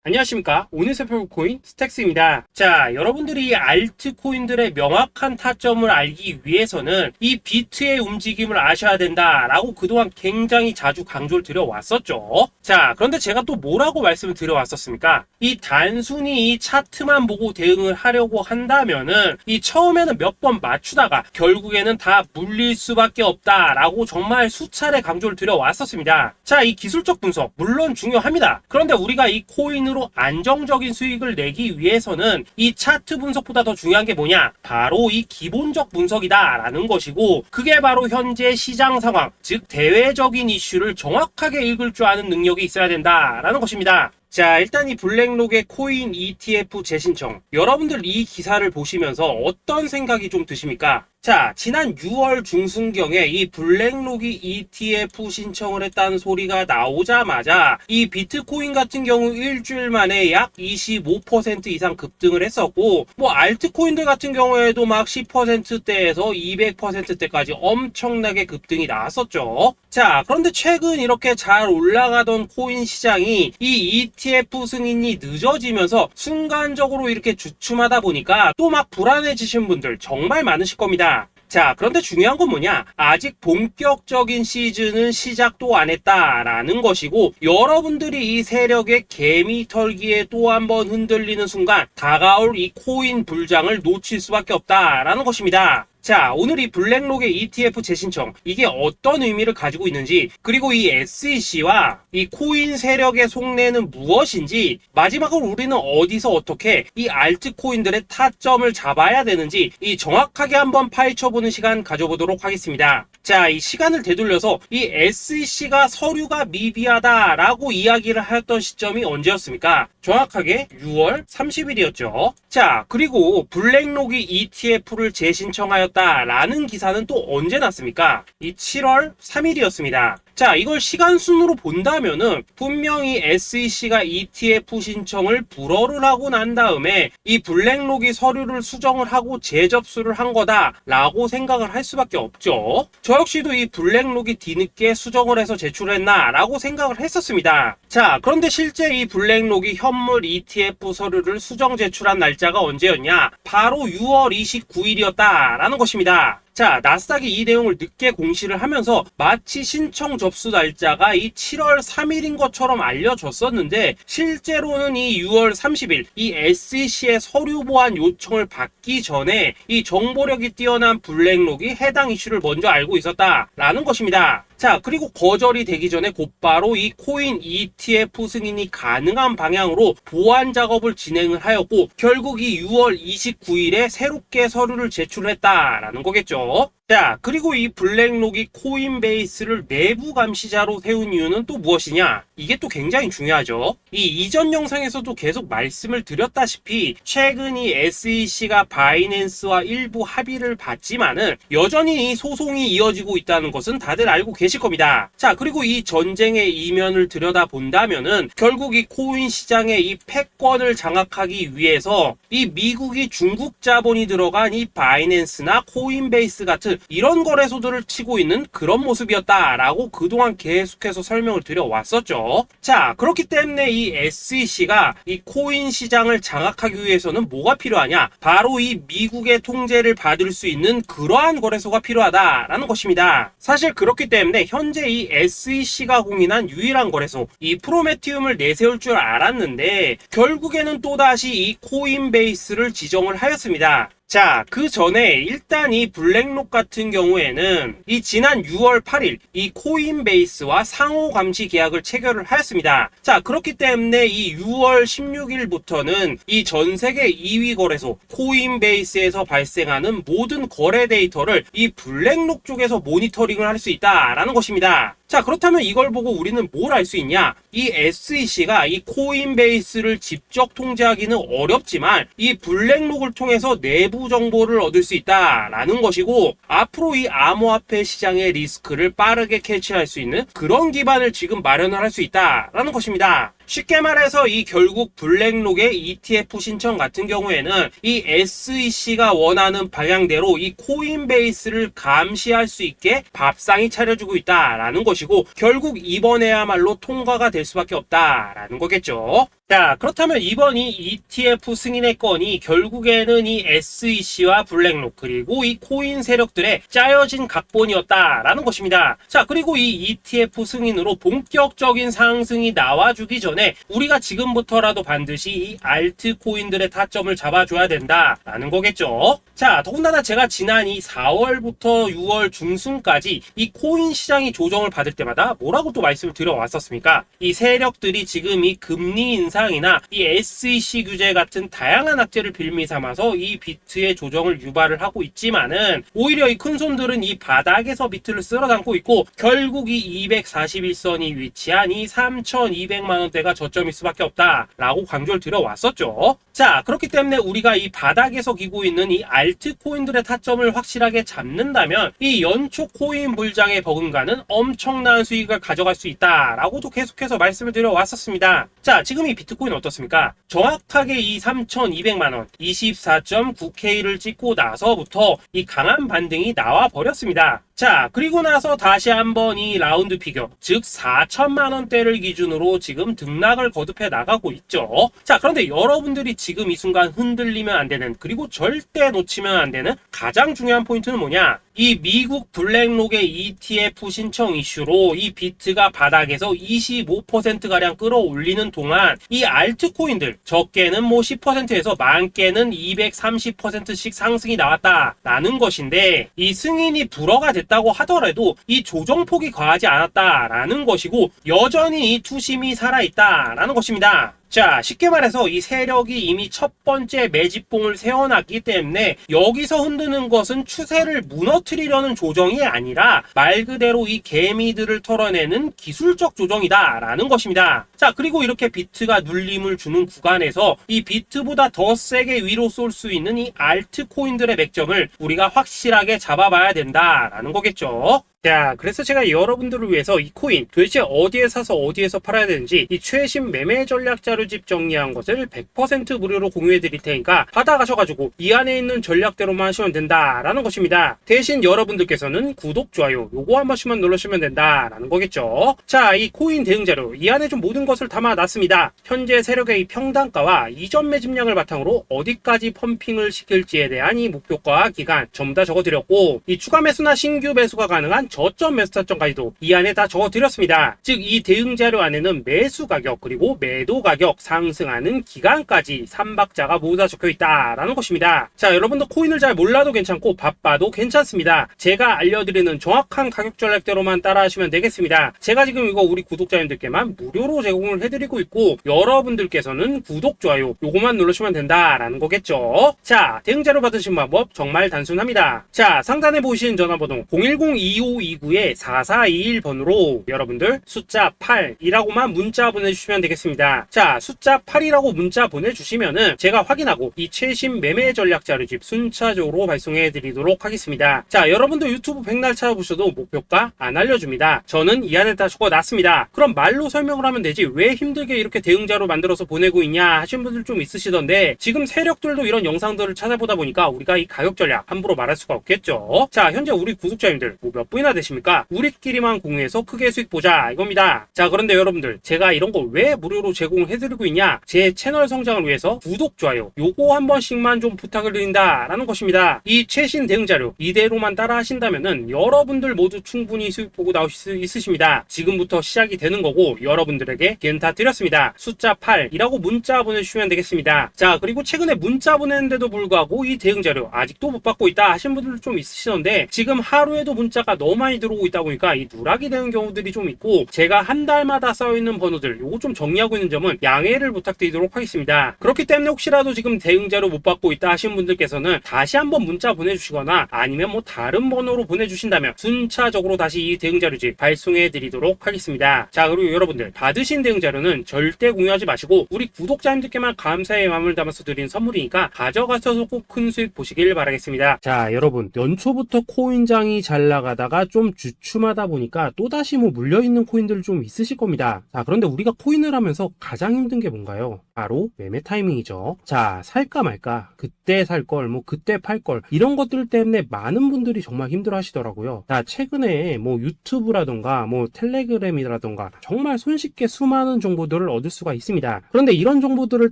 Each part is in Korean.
안녕하십니까. 오늘 살펴볼 코인 스택스입니다. 자, 여러분들이 알트코인들의 명확한 타점을 알기 위해서는 이 비트의 움직임을 아셔야 된다라고 그동안 굉장히 자주 강조를 드려왔었죠. 자, 그런데 제가 또 뭐라고 말씀을 드려왔었습니까? 이 단순히 이 차트만 보고 대응을 하려고 한다면은 이 처음에는 몇 번 맞추다가 결국에는 다 물릴 수밖에 없다라고 정말 수차례 강조를 드려왔었습니다. 자, 이 기술적 분석 물론 중요합니다. 그런데 우리가 이 코인으로 안정적인 수익을 내기 위해서는 이 차트 분석보다 더 중요한 게 뭐냐? 바로 이 기본적 분석이다라는 것이고, 그게 바로 현재 시장 상황, 즉 대외적인 이슈를 정확하게 읽을 줄 아는 능력이 있어야 된다라는 것입니다. 자, 일단 이 블랙록의 코인 ETF 재신청, 여러분들 이 기사를 보시면서 어떤 생각이 좀 드십니까? 자, 지난 6월 중순경에 이 블랙록이 ETF 신청을 했다는 소리가 나오자마자 이 비트코인 같은 경우 일주일 만에 약 25% 이상 급등을 했었고, 뭐 알트코인들 같은 경우에도 막 10%대에서 200%대까지 엄청나게 급등이 나왔었죠. 자, 그런데 최근 이렇게 잘 올라가던 코인 시장이 이 ETF 승인이 늦어지면서 순간적으로 이렇게 주춤하다 보니까 또 막 불안해지신 분들 정말 많으실 겁니다. 자, 그런데 중요한 건 뭐냐? 아직 본격적인 시즌은 시작도 안 했다라는 것이고, 여러분들이 이 세력의 개미 털기에 또 한 번 흔들리는 순간 다가올 이 코인 불장을 놓칠 수밖에 없다라는 것입니다. 자, 오늘 이 블랙록의 ETF 재신청, 이게 어떤 의미를 가지고 있는지, 그리고 이 SEC와 이 코인 세력의 속내는 무엇인지, 마지막으로 우리는 어디서 어떻게 이 알트코인들의 타점을 잡아야 되는지 이 정확하게 한번 파헤쳐보는 시간 가져보도록 하겠습니다. 자, 이 시간을 되돌려서 이 SEC가 서류가 미비하다라고 이야기를 하였던 시점이 언제였습니까? 정확하게 6월 30일이었죠. 자, 그리고 블랙록이 ETF를 재신청하였다라는 기사는 또 언제 났습니까? 이 7월 3일이었습니다. 자, 이걸 시간순으로 본다면은 분명히 SEC가 ETF 신청을 불허를 하고 난 다음에 이 블랙록이 서류를 수정을 하고 재접수를 한 거다라고 생각을 할 수밖에 없죠. 저 역시도 이 블랙록이 뒤늦게 수정을 해서 제출했나라고 생각을 했었습니다. 자, 그런데 실제 이 블랙록이 현물 ETF 서류를 수정 제출한 날짜가 언제였냐? 바로 6월 29일이었다라는 것입니다. 자, 나스닥이 이 내용을 늦게 공시를 하면서 마치 신청 접수 날짜가 이 7월 3일인 것처럼 알려졌었는데, 실제로는 이 6월 30일 이 SEC의 서류 보완 요청을 받기 전에 이 정보력이 뛰어난 블랙록이 해당 이슈를 먼저 알고 있었다라는 것입니다. 자, 그리고 거절이 되기 전에 곧바로 이 코인 ETF 승인이 가능한 방향으로 보완 작업을 진행을 하였고, 결국 이 6월 29일에 새롭게 서류를 제출했다라는 거겠죠. 자, 그리고 이 블랙록이 코인베이스를 내부 감시자로 세운 이유는 또 무엇이냐? 이게 또 굉장히 중요하죠. 이 이전 영상에서도 계속 말씀을 드렸다시피 최근 이 SEC가 바이낸스와 일부 합의를 봤지만은 여전히 이 소송이 이어지고 있다는 것은 다들 알고 계실 겁니다. 자, 그리고 이 전쟁의 이면을 들여다본다면은 결국 이 코인 시장의 이 패권을 장악하기 위해서 이 미국이 중국 자본이 들어간 이 바이낸스나 코인베이스 같은 이런 거래소들을 치고 있는 그런 모습이었다라고 그동안 계속해서 설명을 드려왔었죠. 자, 그렇기 때문에 이 SEC가 이 코인 시장을 장악하기 위해서는 뭐가 필요하냐? 바로 이 미국의 통제를 받을 수 있는 그러한 거래소가 필요하다라는 것입니다. 사실 그렇기 때문에 현재 이 SEC가 공인한 유일한 거래소, 이 프로메티움을 내세울 줄 알았는데 결국에는 또다시 이 코인베이스를 지정을 하였습니다. 자, 그 전에 일단 이 블랙록 같은 경우에는 이 지난 6월 8일 이 코인베이스와 상호 감시 계약을 체결을 하였습니다. 자, 그렇기 때문에 이 6월 16일부터는 이 전 세계 2위 거래소 코인베이스에서 발생하는 모든 거래 데이터를 이 블랙록 쪽에서 모니터링을 할 수 있다라는 것입니다. 자, 그렇다면 이걸 보고 우리는 뭘 알 수 있냐? 이 SEC가 이 코인베이스를 직접 통제하기는 어렵지만 이 블랙록을 통해서 내부 정보를 얻을 수 있다라는 것이고, 앞으로 이 암호화폐 시장의 리스크를 빠르게 캐치할 수 있는 그런 기반을 지금 마련을 할 수 있다라는 것입니다. 쉽게 말해서 이 결국 블랙록의 ETF 신청 같은 경우에는 이 SEC가 원하는 방향대로 이 코인베이스를 감시할 수 있게 밥상이 차려주고 있다라는 것이고, 결국 이번에야말로 통과가 될 수밖에 없다라는 거겠죠. 자, 그렇다면 이번 이 ETF 승인의 건이 결국에는 이 SEC와 블랙록 그리고 이 코인 세력들의 짜여진 각본이었다라는 것입니다. 자, 그리고 이 ETF 승인으로 본격적인 상승이 나와주기 전에 우리가 지금부터라도 반드시 이 알트코인들의 타점을 잡아줘야 된다라는 거겠죠. 자, 더군다나 제가 지난 이 4월부터 6월 중순까지 이 코인 시장이 조정을 받을 때마다 뭐라고 또 말씀을 드려왔었습니까? 이 세력들이 지금 이 금리 인상이나 이 SEC 규제 같은 다양한 악재를 빌미 삼아서 이 비트의 조정을 유발을 하고 있지만은 오히려 이 큰손들은 이 바닥에서 비트를 쓸어 담고 있고 결국 이 241선이 위치한 이 3,200만 원대가 저점일 수밖에 없다라고 강조를 드려왔었죠. 자, 그렇기 때문에 우리가 이 바닥에서 기고 있는 이 알트코인들의 타점을 확실하게 잡는다면 이 연초 코인 불장의 버금가는 엄청난 수익을 가져갈 수 있다라고도 계속해서 말씀을 드려왔었습니다. 자, 지금 이 비트코인 어떻습니까? 정확하게 이 3,200만 원 24.9K를 찍고 나서부터 이 강한 반등이 나와 버렸습니다. 자, 그리고 나서 다시 한번 이 라운드 피겨, 즉 4천만 원대를 기준으로 지금 등락을 거듭해 나가고 있죠. 자, 그런데 여러분들이 지금 이 순간 흔들리면 안 되는, 그리고 절대 놓치면 안 되는 가장 중요한 포인트는 뭐냐? 이 미국 블랙록의 ETF 신청 이슈로 이 비트가 바닥에서 25%가량 끌어올리는 동안 이 알트코인들, 적게는 뭐 10%에서 많게는 230%씩 상승이 나왔다라는 것인데, 이 승인이 불허가 됐다고 하더라도 이 조정폭이 과하지 않았다라는 것이고 여전히 이 투심이 살아있다라는 것입니다. 자, 쉽게 말해서 이 세력이 이미 첫 번째 매집봉을 세워놨기 때문에 여기서 흔드는 것은 추세를 무너뜨리려는 조정이 아니라 말 그대로 이 개미들을 털어내는 기술적 조정이다라는 것입니다. 자, 그리고 이렇게 비트가 눌림을 주는 구간에서 이 비트보다 더 세게 위로 쏠 수 있는 이 알트코인들의 맥점을 우리가 확실하게 잡아봐야 된다라는 거겠죠. 자, 그래서 제가 여러분들을 위해서 이 코인 도대체 어디에 사서 어디에서 팔아야 되는지 이 최신 매매 전략 자료집 정리한 것을 100% 무료로 공유해 드릴 테니까 받아가셔가지고 이 안에 있는 전략대로만 하시면 된다라는 것입니다. 대신 여러분들께서는 구독, 좋아요 요거 한 번씩만 눌러주시면 된다라는 거겠죠. 자, 이 코인 대응 자료 이 안에 좀 모든 것을 담아놨습니다. 현재 세력의 이 평단가와 이전 매집량을 바탕으로 어디까지 펌핑을 시킬지에 대한 이 목표가 기간 전부 다 적어드렸고, 이 추가 매수나 신규 매수가 가능한 저점 매수 타점까지도 이 안에 다 적어드렸습니다. 즉 이 대응 자료 안에는 매수 가격 그리고 매도 가격, 상승하는 기간까지 3박자가 모두 다 적혀있다라는 것입니다. 자, 여러분도 코인을 잘 몰라도 괜찮고 바빠도 괜찮습니다. 제가 알려드리는 정확한 가격 전략대로만 따라하시면 되겠습니다. 제가 지금 이거 우리 구독자님들께만 무료로 제공을 해드리고 있고 여러분들께서는 구독, 좋아요 요거만 누르시면 된다라는 거겠죠. 자, 대응 자료 받으신 방법 정말 단순합니다. 자, 상단에 보이시는 전화번호 010-2529-4421번으로 여러분들 숫자 8이라고만 문자 보내주시면 되겠습니다. 자, 숫자 8이라고 문자 보내주시면은 제가 확인하고 이 최신 매매 전략 자료집 순차적으로 발송해 드리도록 하겠습니다. 자, 여러분도 유튜브 백날 찾아보셔도 목표가 안 알려줍니다. 저는 이 안에 다 적어놨습니다. 그럼 말로 설명을 하면 되지 왜 힘들게 이렇게 대응자로 만들어서 보내고 있냐 하신 분들 좀 있으시던데, 지금 세력들도 이런 영상들을 찾아보다 보니까 우리가 이 가격 전략 함부로 말할 수가 없겠죠. 자, 현재 우리 구독자님들 뭐 몇 분이나 되십니까? 우리끼리만 공유해서 크게 수익 보자 이겁니다. 자, 그런데 여러분들 제가 이런 거 왜 무료로 제공해드리고 있냐? 제 채널 성장을 위해서 구독, 좋아요 요거 한 번씩만 좀 부탁을 드린다라는 것입니다. 이 최신 대응 자료 이대로만 따라 하신다면은 여러분들 모두 충분히 수익 보고 나오실 수 있으십니다. 지금부터 시작이 되는 거고 여러분들에게 기회는 다 드렸습니다. 숫자 8이라고 문자 보내주시면 되겠습니다. 자, 그리고 최근에 문자 보냈는데도 불구하고 이 대응 자료 아직도 못 받고 있다 하신 분들 좀 있으시던데, 지금 하루에도 문자가 너무 많이 들어오고 있다 보니까 이 누락이 되는 경우들이 좀 있고 제가 한 달마다 쌓여있는 번호들 요거 좀 정리하고 있는 점은 양해를 부탁드리도록 하겠습니다. 그렇기 때문에 혹시라도 지금 대응자료 못 받고 있다 하신 분들께서는 다시 한번 문자 보내주시거나 아니면 뭐 다른 번호로 보내주신다면 순차적으로 다시 이 대응자료집 발송해 드리도록 하겠습니다. 자, 그리고 여러분들 받으신 대응자료는 절대 공유하지 마시고 우리 구독자님들께만 감사의 마음을 담아서 드린 선물이니까 가져가셔서 꼭 큰 수익 보시길 바라겠습니다. 자, 여러분 연초부터 코인장이 잘 나가다가 좀 주춤하다 보니까 또다시 뭐 물려있는 코인들 좀 있으실 겁니다. 자, 그런데 우리가 코인을 하면서 가장 힘든 게 뭔가요? 바로 매매 타이밍이죠. 자, 살까 말까, 그때 살 걸, 뭐 그때 팔 걸, 이런 것들 때문에 많은 분들이 정말 힘들어 하시더라고요. 자, 최근에 뭐 유튜브라던가 뭐 텔레그램이라던가 정말 손쉽게 수많은 정보들을 얻을 수가 있습니다. 그런데 이런 정보들을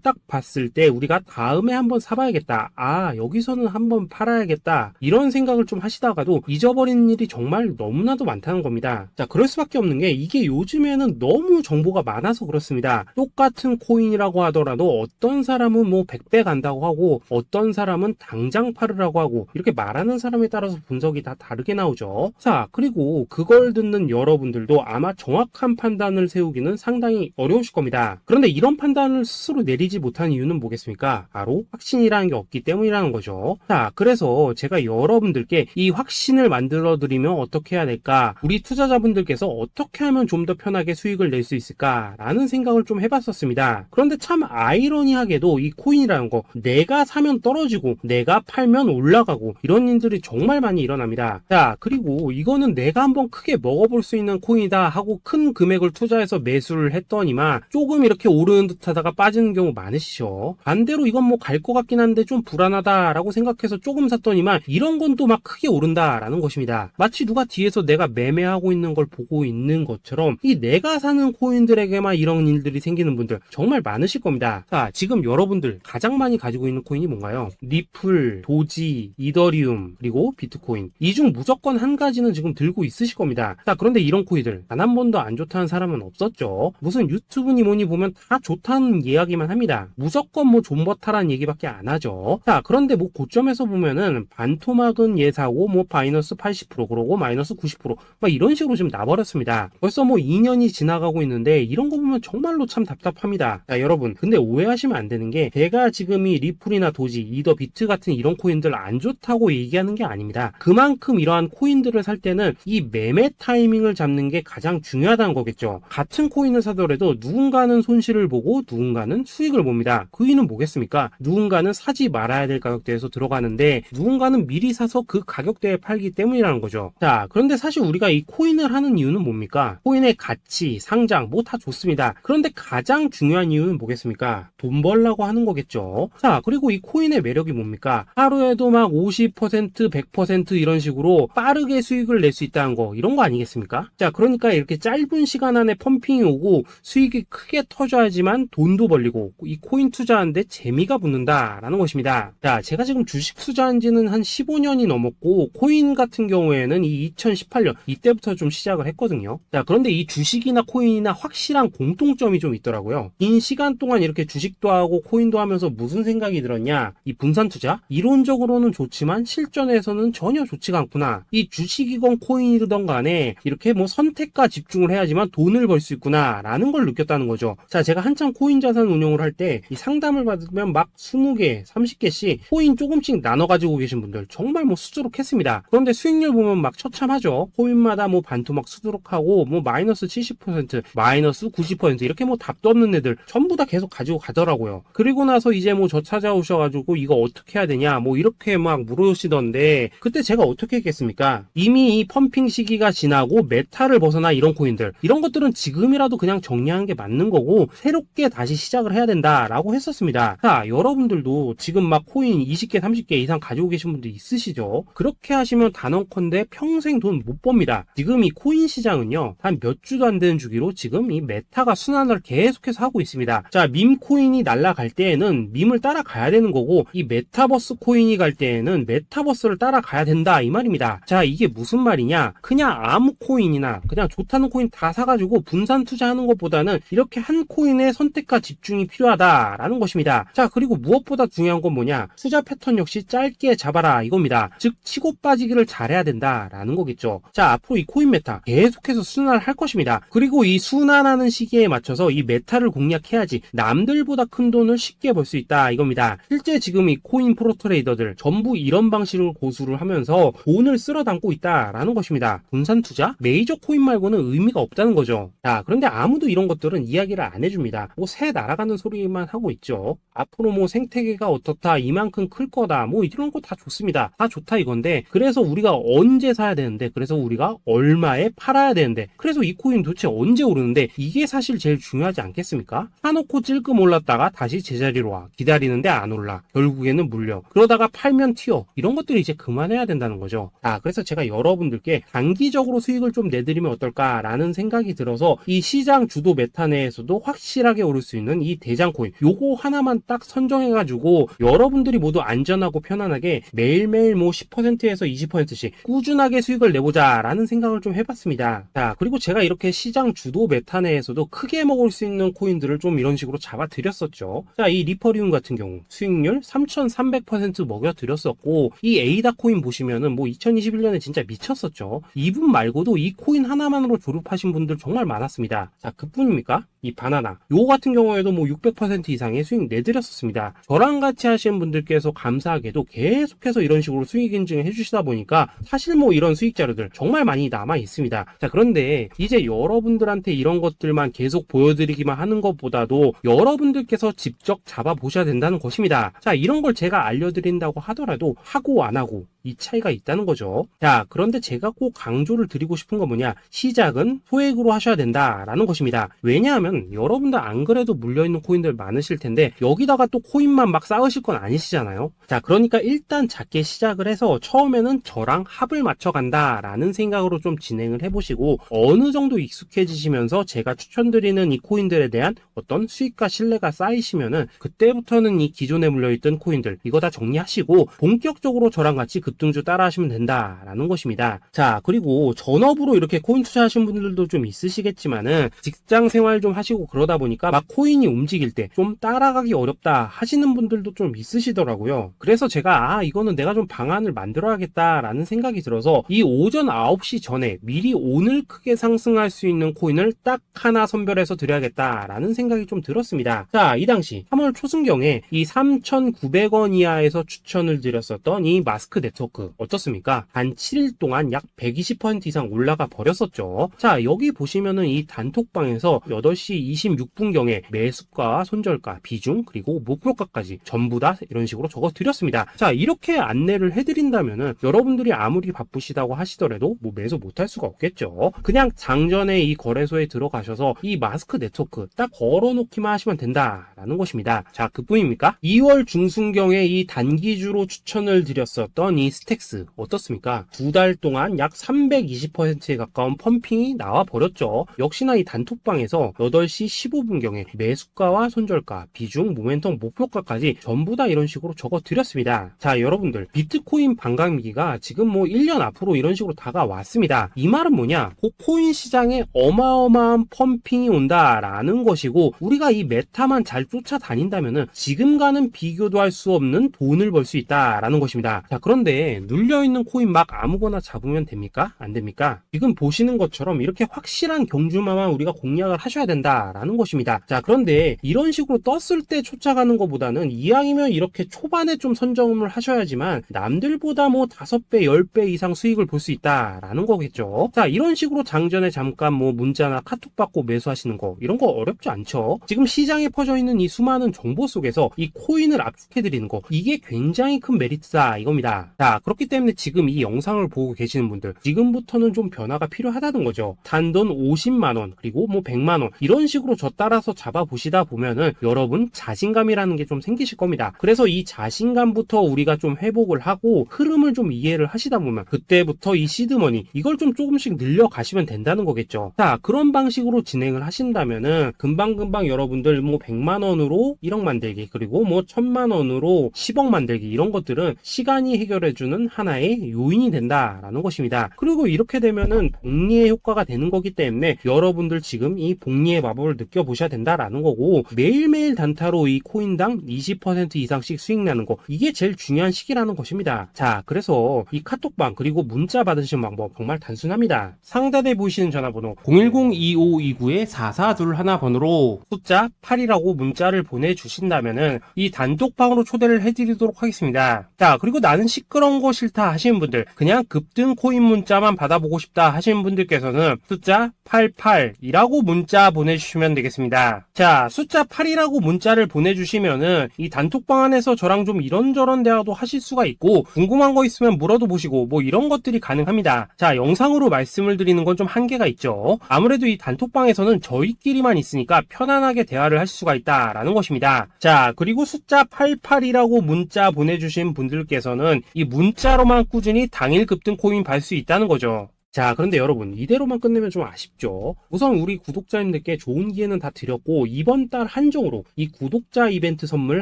딱 봤을 때 우리가 다음에 한번 사봐야겠다, 아 여기서는 한번 팔아야겠다, 이런 생각을 좀 하시다가도 잊어버리는 일이 정말 너무나도 많다는 겁니다. 자, 그럴 수밖에 없는 게 이게 요즘에는 너무 정보가 많아서 그렇습니다. 똑같은 코인이라고 하더라도 어떤 사람은 뭐 100배 간다고 하고 어떤 사람은 당장 팔으라고 하고, 이렇게 말하는 사람에 따라서 분석이 다 다르게 나오죠. 자, 그리고 그걸 듣는 여러분들도 아마 정확한 판단을 세우기는 상당히 어려우실 겁니다. 그런데 이런 판단을 스스로 내리지 못한 이유는 뭐겠습니까? 바로 확신이라는 게 없기 때문이라는 거죠. 자, 그래서 제가 여러분들께 이 확신을 만들어 드리면 어떻게 해야 될까, 우리 투자자분들께서 어떻게 하면 좀 더 편하게 수익을 낼 수 있을까 라는 생각을 좀 해봤었습니다. 그런데 참 아이러니하게도 이 코인이라는 거, 내가 사면 떨어지고 내가 팔면 올라가고 이런 일들이 정말 많이 일어납니다. 자, 그리고 이거는 내가 한번 크게 먹어볼 수 있는 코인이다 하고 큰 금액을 투자해서 매수를 했더니만 조금 이렇게 오르는 듯 하다가 빠지는 경우 많으시죠. 반대로 이건 뭐 갈 것 같긴 한데 좀 불안하다 라고 생각해서 조금 샀더니만 이런 건 또 막 크게 오른다 라는 것입니다. 마치 누가 뒤에서 내가 매매하고 있는 걸 보고 있는 것처럼 이 내가 사는 코인들에게만 이런 일들이 생기는 분들 정말 많으실 겁니다. 자, 지금 여러분들 가장 많이 가지고 있는 코인이 뭔가요? 리플, 도지, 이더리움, 그리고 비트코인. 이 중 무조건 한 가지는 지금 들고 있으실 겁니다. 자, 그런데 이런 코인들 단 한 번도 안 좋다는 사람은 없었죠. 무슨 유튜브니 뭐니 보면 다 좋다는 이야기만 합니다. 무조건 뭐 존버타라는 얘기밖에 안 하죠. 자, 그런데 뭐 고점에서 보면은 반토막은 예사고 뭐 마이너스 80% 그러고 마이너스 90% 막 이런 식으로 지금 나버렸습니다. 벌써 뭐 2년이 지나가고 있는데 이런 거 보면 정말로 참 답답합니다. 자, 여러분, 근데 오해하시면 안 되는 게 제가 지금 이 리플이나 도지, 이더, 비트 같은 이런 코인들 안 좋다고 얘기하는 게 아닙니다. 그만큼 이러한 코인들을 살 때는 이 매매 타이밍을 잡는 게 가장 중요하다는 거겠죠. 같은 코인을 사더라도 누군가는 손실을 보고 누군가는 수익을 봅니다. 그 이유는 뭐겠습니까? 누군가는 사지 말아야 될 가격대에서 들어가는데 누군가는 미리 사서 그 가격대에 팔기 때문이라는 거죠. 자, 그런데 사실 우리가 이 코인을 하는 이유는 뭡니까? 코인의 가치, 상장 뭐 다 좋습니다. 그런데 가장 중요한 이유는 뭐겠습니까? 돈 벌라고 하는 거겠죠. 자, 그리고 이 코인의 매력이 뭡니까? 하루에도 막 50%, 100% 이런 식으로 빠르게 수익을 낼 수 있다는 거, 이런 거 아니겠습니까? 자, 그러니까 이렇게 짧은 시간 안에 펌핑이 오고 수익이 크게 터져야지만 돈도 벌리고 이 코인 투자하는데 재미가 붙는다라는 것입니다. 자, 제가 지금 주식 투자한 지는 한 15년이 넘었고 코인 같은 경우에는 이 2018년 이때부터 좀 시작을 했거든요. 자, 그런데 이 주식이나 코인이나 확실한 공통점이 좀 있더라고요. 긴 시간 동안 이렇게 주식도 하고 코인도 하면서 무슨 생각이 들었냐? 이 분산 투자? 이론적으로는 좋지만 실전에서는 전혀 좋지가 않구나. 이 주식이건 코인이든 간에 이렇게 뭐 선택과 집중을 해야지만 돈을 벌 수 있구나 라는 걸 느꼈다는 거죠. 자, 제가 한참 코인 자산 운용을 할 때 이 상담을 받으면 막 20개, 30개씩 코인 조금씩 나눠 가지고 계신 분들 정말 뭐 수두룩했습니다. 그런데 수익률 보면 막 처참하죠. 코인마다 뭐 반토막 수두룩하고 뭐 마이너스 70%, 마이너스 90% 이렇게 뭐 답도 없는 애들 전부 다 계속 가지고 가더라고요. 그리고 나서 이제 뭐 저 찾아오셔가지고 이거 어떻게 해야 되냐 뭐 이렇게 막 물으시던데 그때 제가 어떻게 했겠습니까? 이미 이 펌핑 시기가 지나고 메타를 벗어나 이런 코인들, 이런 것들은 지금이라도 그냥 정리하는 게 맞는 거고 새롭게 다시 시작을 해야 된다라고 했었습니다. 자, 여러분들도 지금 막 코인 20개, 30개 이상 가지고 계신 분들 있으시죠? 그렇게 하시면 단언컨대 평생 돈 못 법니다. 지금 이 코인 시장은요, 한 몇 주도 안 되는 주기로 지금 이 메타가 순환을 계속해서 하고 있습니다. 자, 밈 코인이 날아갈 때에는 밈을 따라가야 되는 거고 이 메타버스 코인이 갈 때에는 메타버스를 따라가야 된다 이 말입니다. 자, 이게 무슨 말이냐? 그냥 아무 코인이나 그냥 좋다는 코인 다 사가지고 분산 투자하는 것보다는 이렇게 한 코인에 선택과 집중이 필요하다라는 것입니다. 자, 그리고 무엇보다 중요한 건 뭐냐? 투자 패턴 역시 짧게 잡아라 이겁니다. 즉 치고 빠지기를 잘해야 된다라는 거겠죠. 자, 앞으로 이 코인 메타 계속해서 순환을 할 것입니다. 그리고 이 순환하는 시기에 맞춰서 이 메타를 공략해야지 남들보다 큰 돈을 쉽게 벌 수 있다 이겁니다. 실제 지금 이 코인 프로 트레이더들 전부 이런 방식을 고수를 하면서 돈을 쓸어 담고 있다라는 것입니다. 분산 투자? 메이저 코인 말고는 의미가 없다는 거죠. 자, 그런데 아무도 이런 것들은 이야기를 안 해줍니다. 뭐 새 날아가는 소리만 하고 있죠. 앞으로 뭐 생태계가 어떻다, 이만큼 클 거다, 뭐 이런 거 다 좋습니다. 다 좋다 이건데 그래서 우리가 언제 사야 되는 되는데, 그래서 우리가 얼마에 팔아야 되는데, 그래서 이 코인 도대체 언제 오르는데, 이게 사실 제일 중요하지 않겠습니까? 사놓고 찔끔 올랐다가 다시 제자리로 와. 기다리는데 안 올라. 결국에는 물려. 그러다가 팔면 튀어. 이런 것들이 이제 그만해야 된다는 거죠. 그래서 제가 여러분들께 단기적으로 수익을 좀 내드리면 어떨까라는 생각이 들어서 이 시장 주도 메타 내에서도 확실하게 오를 수 있는 이 대장 코인, 요거 하나만 딱 선정해가지고 여러분들이 모두 안전하고 편안하게 매일매일 뭐 10%에서 20%씩 꾸준하게 수익을 내보자라는 생각을 좀 해봤습니다. 자, 그리고 제가 이렇게 시장 주도 메타 내에서도 크게 먹을 수 있는 코인들을 좀 이런 식으로 잡아드렸었죠. 자, 이 리퍼리움 같은 경우 수익률 3,300% 먹여드렸었고, 이 에이다 코인 보시면은 뭐 2021년에 진짜 미쳤었죠. 이분 말고도 이 코인 하나만으로 졸업하신 분들 정말 많았습니다. 자, 그뿐입니까? 이 바나나 요 같은 경우에도 뭐 600% 이상의 수익 내드렸었습니다. 저랑 같이 하시는 분들께서 감사하게도 계속해서 이런 식으로 수익 인증을 해주시다 보니까 사실 뭐 이런 수익 자료들 정말 많이 남아 있습니다. 자, 그런데 이제 여러분들한테 이런 것들만 계속 보여드리기만 하는 것보다도 여러분들께서 직접 잡아보셔야 된다는 것입니다. 자, 이런 걸 제가 알려드린다고 하더라도 하고 안 하고 이 차이가 있다는 거죠. 자, 그런데 제가 꼭 강조를 드리고 싶은 건 뭐냐, 시작은 소액으로 하셔야 된다라는 것입니다. 왜냐하면 여러분들 안 그래도 물려있는 코인들 많으실 텐데 여기다가 또 코인만 막 쌓으실 건 아니시잖아요. 자, 그러니까 일단 작게 시작을 해서 처음에는 저랑 합을 맞춰간다라는 생각으로 좀 진행을 해보시고, 어느 정도 익숙해지시면서 제가 추천드리는 이 코인들에 대한 어떤 수익과 신뢰가 쌓이시면은 그때부터는 이 기존에 물려있던 코인들 이거 다 정리하시고 본격적으로 저랑 같이 급등주 따라 하시면 된다라는 것입니다. 자, 그리고 전업으로 이렇게 코인 투자하신 분들도 좀 있으시겠지만은 직장 생활 좀 하시고 그러다 보니까 막 코인이 움직일 때 좀 따라가기 어렵다 하시는 분들도 좀 있으시더라고요. 그래서 제가 이거는 내가 좀 방안을 만들어야겠다라는 생각이 들어서 이 오전 9시 전에 미리 오늘 크게 상승할 수 있는 코인을 딱 하나 선별해서 드려야겠다라는 생각이 좀 들었습니다. 자, 이 당시 3월 초순경에 이 3,900원 이하에서 추천을 드렸었던 이 마스크 네트워크 어떻습니까? 단 7일 동안 약 120% 이상 올라가 버렸었죠. 자, 여기 보시면은 이 단톡방에서 8시 26분경에 매수가, 손절가, 비중, 그리고 목표가까지 전부 다 이런 식으로 적어 드렸습니다. 자, 이렇게 안내를 해드린다면은 여러분들이 아무리 바쁘시다고 하시더라도 뭐 매수 못할 수가 없겠죠. 그냥 장전에 이 거래소에 들어가셔서 이 마스크 네트워크 딱 걸어놓기만 하시면 된다라는 것입니다. 자, 그뿐입니까? 2월 중순경에 이 단기주로 추천을 드렸었던 이 스택스 어떻습니까? 2달 동안 약 320%에 가까운 펌핑이 나와 버렸죠. 역시나 이 단톡방에서 8시 15분경에 매수가와 손절가, 비중, 모멘텀, 목표가까지 전부 다 이런 식으로 적어 드렸습니다. 자, 여러분들 비트코인 반감기가 지금 뭐 1년 앞으로 이런 식으로 다가왔습니다. 이 말은 뭐냐? 그 코인 시장에 어마어마한 펌핑이 온다라는 것이고, 우리가 이 메타만 잘 쫓아다닌다면은 지금과는 비교도 할 수 없는 돈을 벌 수 있다라는 것입니다. 자, 그런데 눌려있는 코인 막 아무거나 잡으면 됩니까? 안 됩니까? 지금 보시는 것처럼 이렇게 확실한 경주마만 우리가 공략을 하셔야 된다라는 것입니다. 자, 그런데 이런 식으로 떴을 때 쫓아가는 것보다는 이왕이면 이렇게 초반에 좀 선점을 하셔야지만 남들보다 뭐 5배, 10배 이상 수익을 볼 수 있다라는 거겠죠. 자, 이런 식으로 장전에 잠깐 뭐 문자나 카톡 받고 매수하시는 거 이런 거 어렵지 않죠. 지금 시장에 퍼져 있는 이 수많은 정보 속에서 이 코인을 압축해드리는 거, 이게 굉장히 큰 메리트다 이겁니다. 자, 그렇기 때문에 지금 이 영상을 보고 계시는 분들 지금부터는 좀 변화가 필요하다는 거죠. 단돈 50만원 그리고 뭐 100만원 이런 식으로 저 따라서 잡아보시다 보면은 여러분 자신감이라는 게 좀 생기실 겁니다. 그래서 이 자신감부터 우리가 좀 회복을 하고 흐름을 좀 이해를 하시다 보면 그때부터 이 시드머니 이걸 좀 조금씩 늘려가시면 된다는 거겠죠. 자, 그런 방식으로 진행을 하신다면은 금방금방 여러분들 뭐 100만원으로 1억 만들기, 그리고 뭐 1000만원으로 10억 만들기, 이런 것들은 시간이 해결해주는 하나의 요인이 된다라는 것입니다. 그리고 이렇게 되면은 복리의 효과가 되는 거기 때문에 여러분들 지금 이 복리의 마법을 느껴보셔야 된다라는 거고, 매일매일 단타로 이 코인당 20% 이상씩 수익 나는 거, 이게 제일 중요한 시기라는 것입니다. 자, 그래서 이 카톡방 그리고 문자 받으시는 방법 정말 단순합니다. 상단에 보이시는 전화번호 010-2529-4421 번호로 숫자 8이라고 문자를 보내주신다면은 이 단톡방으로 초대를 해드리도록 하겠습니다. 자, 그리고 나는 시끄러운 시끄러운 거 싫다 하시는 분들, 그냥 급등 코인 문자만 받아보고 싶다 하시는 분들께서는 숫자 88이라고 문자 보내주시면 되겠습니다. 자, 숫자 8이라고 문자를 보내주시면은 이 단톡방 안에서 저랑 좀 이런저런 대화도 하실 수가 있고, 궁금한 거 있으면 물어도 보시고 뭐 이런 것들이 가능합니다. 자, 영상으로 말씀을 드리는 건 좀 한계가 있죠. 아무래도 이 단톡방에서는 저희끼리만 있으니까 편안하게 대화를 할 수가 있다라는 것입니다. 자, 그리고 숫자 88이라고 문자 보내주신 분들께서는 이 문자로만 꾸준히 당일 급등 코인 받을 수 있다는 거죠. 자, 그런데 여러분, 이대로만 끝내면 좀 아쉽죠. 우선 우리 구독자님들께 좋은 기회는 다 드렸고, 이번 달 한정으로 이 구독자 이벤트 선물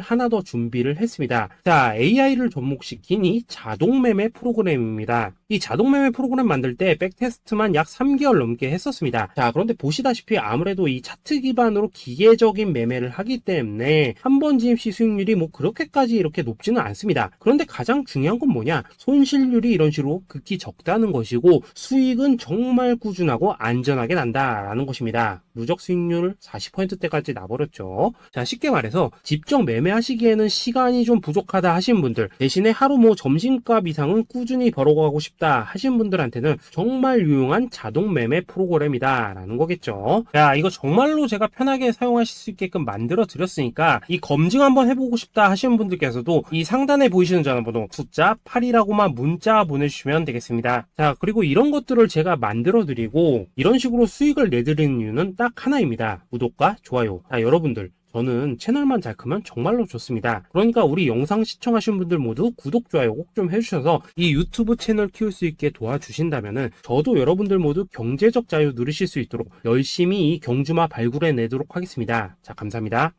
하나 더 준비를 했습니다. 자, AI를 접목시킨 이 자동 매매 프로그램입니다. 이 자동 매매 프로그램 만들 때 백테스트만 약 3개월 넘게 했었습니다. 자, 그런데 보시다시피 아무래도 이 차트 기반으로 기계적인 매매를 하기 때문에 한 번 진입 시 수익률이 뭐 그렇게까지 이렇게 높지는 않습니다. 그런데 가장 중요한 건 뭐냐? 손실률이 이런 식으로 극히 적다는 것이고, 수익은 정말 꾸준하고 안전하게 난다라는 것입니다. 누적 수익률 40%대까지 나버렸죠. 자, 쉽게 말해서 직접 매매하시기에는 시간이 좀 부족하다 하시는 분들, 대신에 하루 뭐 점심값 이상은 꾸준히 벌어가고 싶다 하시는 분들한테는 정말 유용한 자동 매매 프로그램이다 라는 거겠죠. 자, 이거 정말로 제가 편하게 사용하실 수 있게끔 만들어 드렸으니까 이 검증 한번 해보고 싶다 하시는 분들께서도 이 상단에 보이시는 전화번호 숫자 8이라고만 문자 보내주시면 되겠습니다. 자, 그리고 이런 것들을 제가 만들어 드리고 이런 식으로 수익을 내드리는 이유는 딱 하나입니다. 구독과 좋아요. 자, 여러분들, 저는 채널만 잘 크면 정말로 좋습니다. 그러니까 우리 영상 시청하시는 분들 모두 구독, 좋아요 꼭 좀 해주셔서 이 유튜브 채널 키울 수 있게 도와주신다면은 저도 여러분들 모두 경제적 자유 누리실 수 있도록 열심히 이 경주마 발굴해 내도록 하겠습니다. 자, 감사합니다.